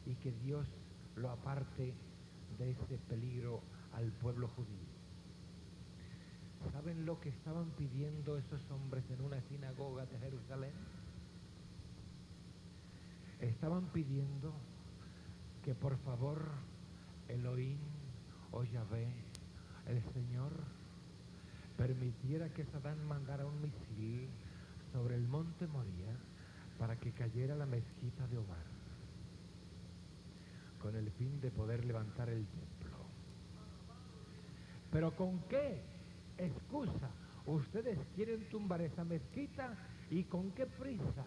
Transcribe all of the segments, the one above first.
y que Dios lo aparte de ese peligro al pueblo judío. ¿Saben lo que estaban pidiendo esos hombres en una sinagoga de Jerusalén? Estaban pidiendo que por favor Elohim o Yahvé, el Señor, permitiera que Sadán mandara un misil sobre el monte Moría para que cayera la mezquita de Omar, con el fin de poder levantar el templo. ¿Pero con qué excusa ustedes quieren tumbar esa mezquita y con qué prisa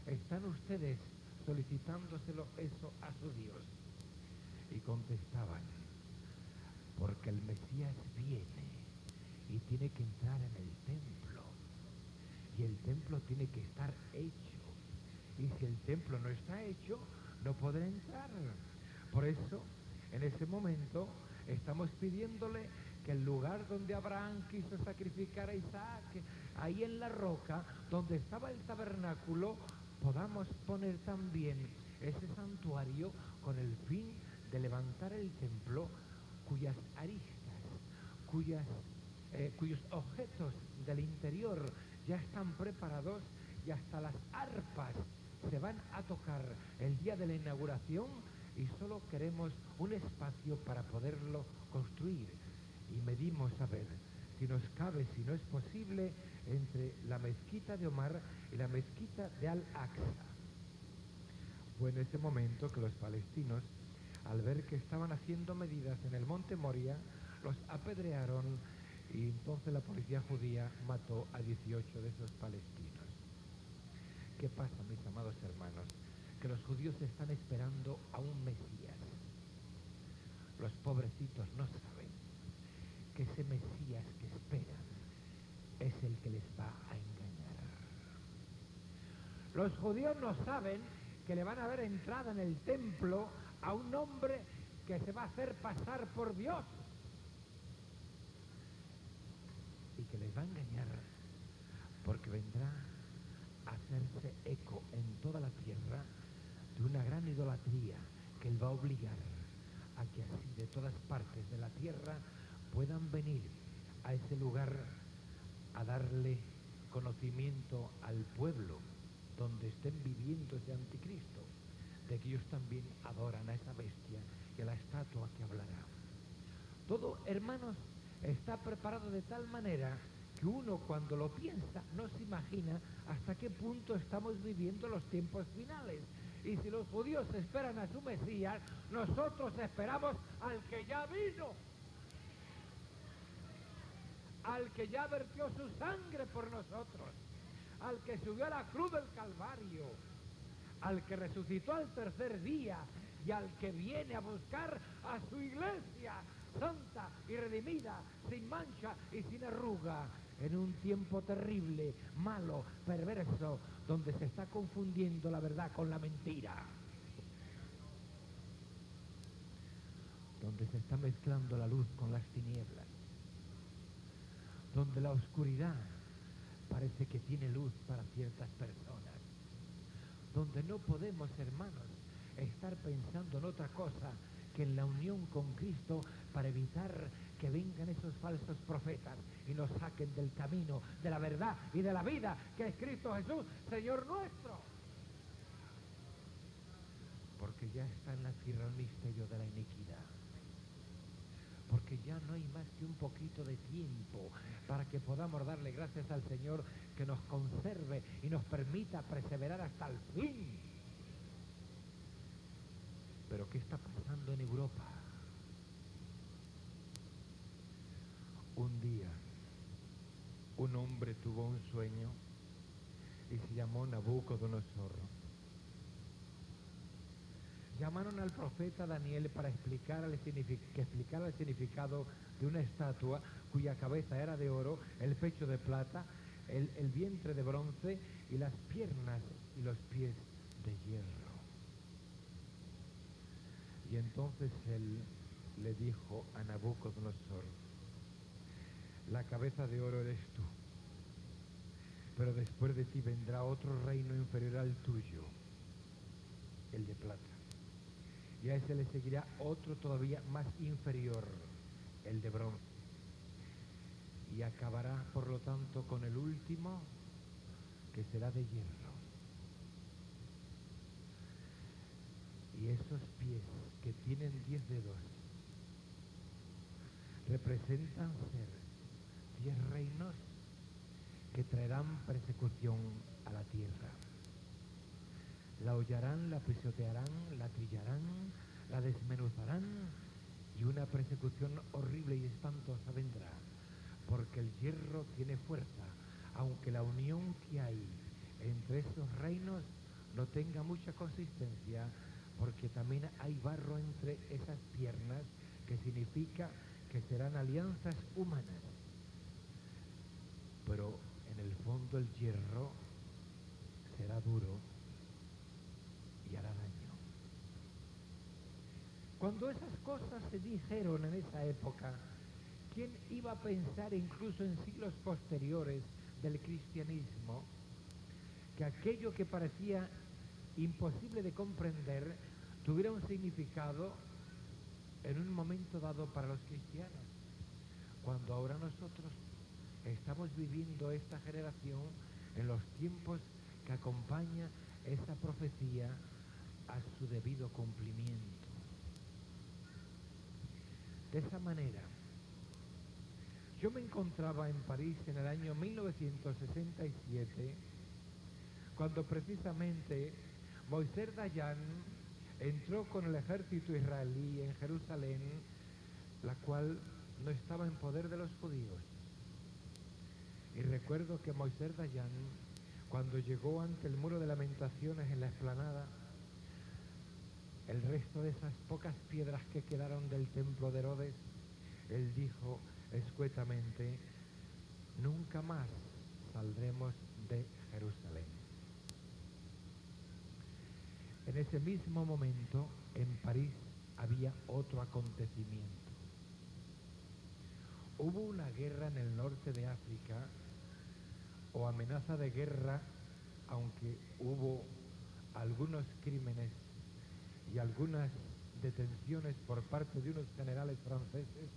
están ustedes solicitándoselo eso a su Dios? Y contestaban, porque el Mesías viene y tiene que entrar en el templo, y el templo tiene que estar hecho, y si el templo no está hecho, no podrá entrar. Por eso, en ese momento, estamos pidiéndole que el lugar donde Abraham quiso sacrificar a Isaac, ahí en la roca, donde estaba el tabernáculo, podamos poner también ese santuario con el fin de levantar el templo, cuyas aristas, cuyos objetos del interior ya están preparados y hasta las arpas se van a tocar el día de la inauguración, y solo queremos un espacio para poderlo construir, y medimos a ver si nos cabe, si no es posible, entre la mezquita de Omar y la mezquita de Al-Aqsa. Fue en ese momento que los palestinos, al ver que estaban haciendo medidas en el monte Moria, los apedrearon, y entonces la policía judía mató a 18 de esos palestinos. ¿Qué pasa, mis amados hermanos? Que los judíos están esperando a un Mesías. Los pobrecitos no saben que ese Mesías que esperan es el que les va a engañar. Los judíos no saben que le van a ver entrada en el templo a un hombre que se va a hacer pasar por Dios y que les va a engañar, porque vendrá a hacerse eco en toda la tierra de una gran idolatría que él va a obligar a que así de todas partes de la tierra puedan venir a ese lugar a darle conocimiento al pueblo donde estén viviendo ese anticristo, de que ellos también adoran a esa bestia y a la estatua que hablará. Todo, hermanos, está preparado de tal manera que uno, cuando lo piensa, no se imagina hasta qué punto estamos viviendo los tiempos finales. Y si los judíos esperan a su Mesías, nosotros esperamos al que ya vino, al que ya vertió su sangre por nosotros, al que subió a la cruz del Calvario, al que resucitó al tercer día y al que viene a buscar a su iglesia santa y redimida, sin mancha y sin arruga, en un tiempo terrible, malo, perverso, donde se está confundiendo la verdad con la mentira, donde se está mezclando la luz con las tinieblas, donde la oscuridad parece que tiene luz para ciertas personas, donde no podemos, hermanos, estar pensando en otra cosa que en la unión con Cristo, para evitar que vengan esos falsos profetas y nos saquen del camino de la verdad y de la vida, que es Cristo Jesús, Señor nuestro. Porque ya está en la tierra el misterio de la iniquidad. Porque ya no hay más que un poquito de tiempo para que podamos darle gracias al Señor, que nos conserve y nos permita perseverar hasta el fin. Pero ¿qué está pasando en Europa? Un día, un hombre tuvo un sueño y se llamó Nabucodonosor. Llamaron al profeta Daniel para que explicara el significado de una estatua cuya cabeza era de oro, el pecho de plata, el vientre de bronce y las piernas y los pies de hierro. Y entonces él le dijo a Nabucodonosor: la cabeza de oro eres tú, pero después de ti vendrá otro reino inferior al tuyo, el de plata. y a ese le seguirá otro todavía más inferior, el de bronce. Y acabará, por lo tanto, con el último, que será de hierro. Y esos pies que tienen 10 dedos representan ser 10 reinos que traerán persecución a la tierra. La hollarán, la pisotearán, la trillarán, la desmenuzarán, y una persecución horrible y espantosa vendrá, porque el hierro tiene fuerza, aunque la unión que hay entre esos reinos no tenga mucha consistencia, porque también hay barro entre esas piernas, que significa que serán alianzas humanas. Pero en el fondo el hierro será duro y hará daño. Cuando esas cosas se dijeron en esa época, ¿quién iba a pensar incluso en siglos posteriores del cristianismo que aquello que parecía imposible de comprender tuviera un significado en un momento dado para los cristianos? Cuando ahora nosotros estamos viviendo esta generación en los tiempos que acompaña esa profecía a su debido cumplimiento. De esa manera, yo me encontraba en París en el año 1967, cuando precisamente Moisés Dayan entró con el ejército israelí en Jerusalén, la cual no estaba en poder de los judíos. Y recuerdo que Moisés Dayan, cuando llegó ante el muro de lamentaciones en la explanada, el resto de esas pocas piedras que quedaron del templo de Herodes, él dijo escuetamente: nunca más saldremos de Jerusalén. En ese mismo momento, en París, había otro acontecimiento. Hubo una guerra en el norte de África, o amenaza de guerra, aunque hubo algunos crímenes y algunas detenciones por parte de unos generales franceses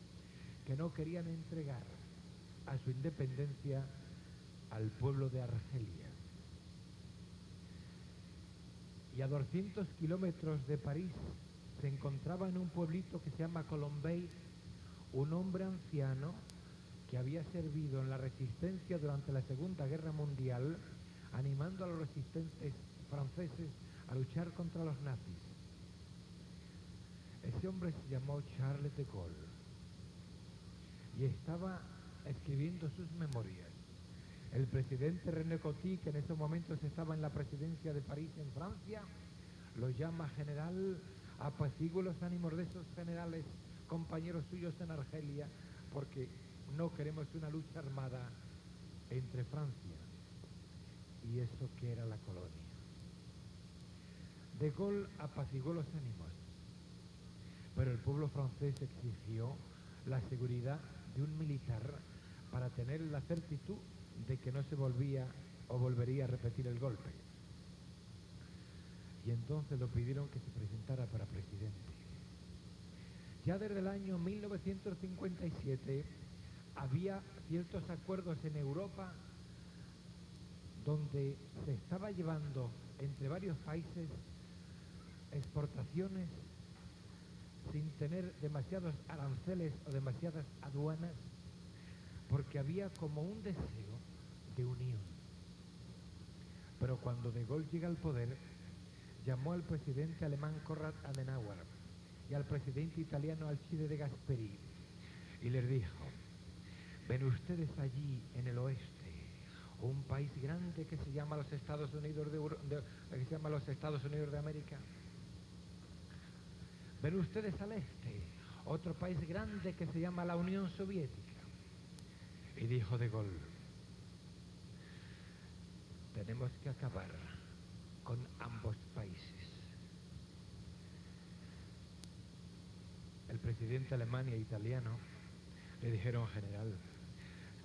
que no querían entregar a su independencia al pueblo de Argelia. Y a 200 kilómetros de París se encontraba en un pueblito que se llama Colombey un hombre anciano que había servido en la resistencia durante la Segunda Guerra Mundial, animando a los resistentes franceses a luchar contra los nazis. Ese hombre se llamó Charles de Gaulle y estaba escribiendo sus memorias. El presidente René Coty, que en esos momentos estaba en la presidencia de París en Francia, lo llama: general, apacigüe los ánimos de esos generales, compañeros suyos en Argelia, porque no queremos una lucha armada entre Francia y eso que era la colonia. De Gaulle apaciguó los ánimos, pero el pueblo francés exigió la seguridad de un militar para tener la certitud de que no se volvía o volvería a repetir el golpe. Y entonces lo pidieron que se presentara para presidente. Ya desde el año 1957 había ciertos acuerdos en Europa donde se estaba llevando entre varios países exportaciones sin tener demasiados aranceles o demasiadas aduanas, porque había como un deseo de unión. Pero cuando De Gaulle llega al poder, llamó al presidente alemán Konrad Adenauer y al presidente italiano Alcide de Gasperi y les dijo: ven ustedes allí en el oeste, un país grande que se llama los Estados Unidos de América. Ven ustedes al este, otro país grande que se llama la Unión Soviética. Y dijo De Gaulle: tenemos que acabar con ambos países. El presidente alemán e italiano le dijeron: general,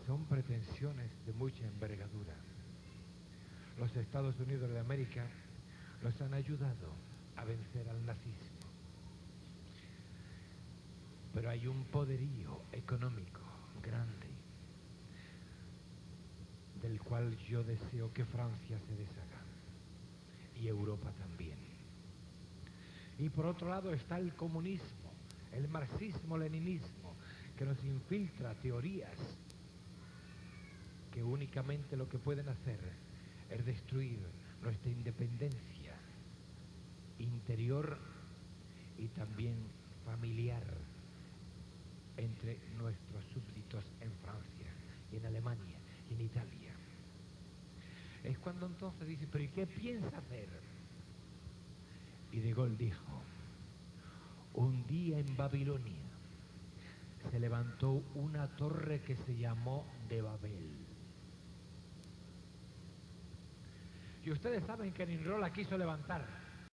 son pretensiones de mucha envergadura. Los Estados Unidos de América nos han ayudado a vencer al nazismo. hay un poderío económico grande del cual yo deseo que Francia se deshaga y Europa también. Y por otro lado está el comunismo, el marxismo-leninismo, que nos infiltra teorías que únicamente lo que pueden hacer es destruir nuestra independencia interior y también familiar entre nuestros súbditos en Francia y en Alemania y en Italia. Es cuando entonces dice, pero ¿y qué piensa hacer? Y De Gaulle dijo, un día en Babilonia se levantó una torre que se llamó de Babel. Y ustedes saben que Nimrod la quiso levantar.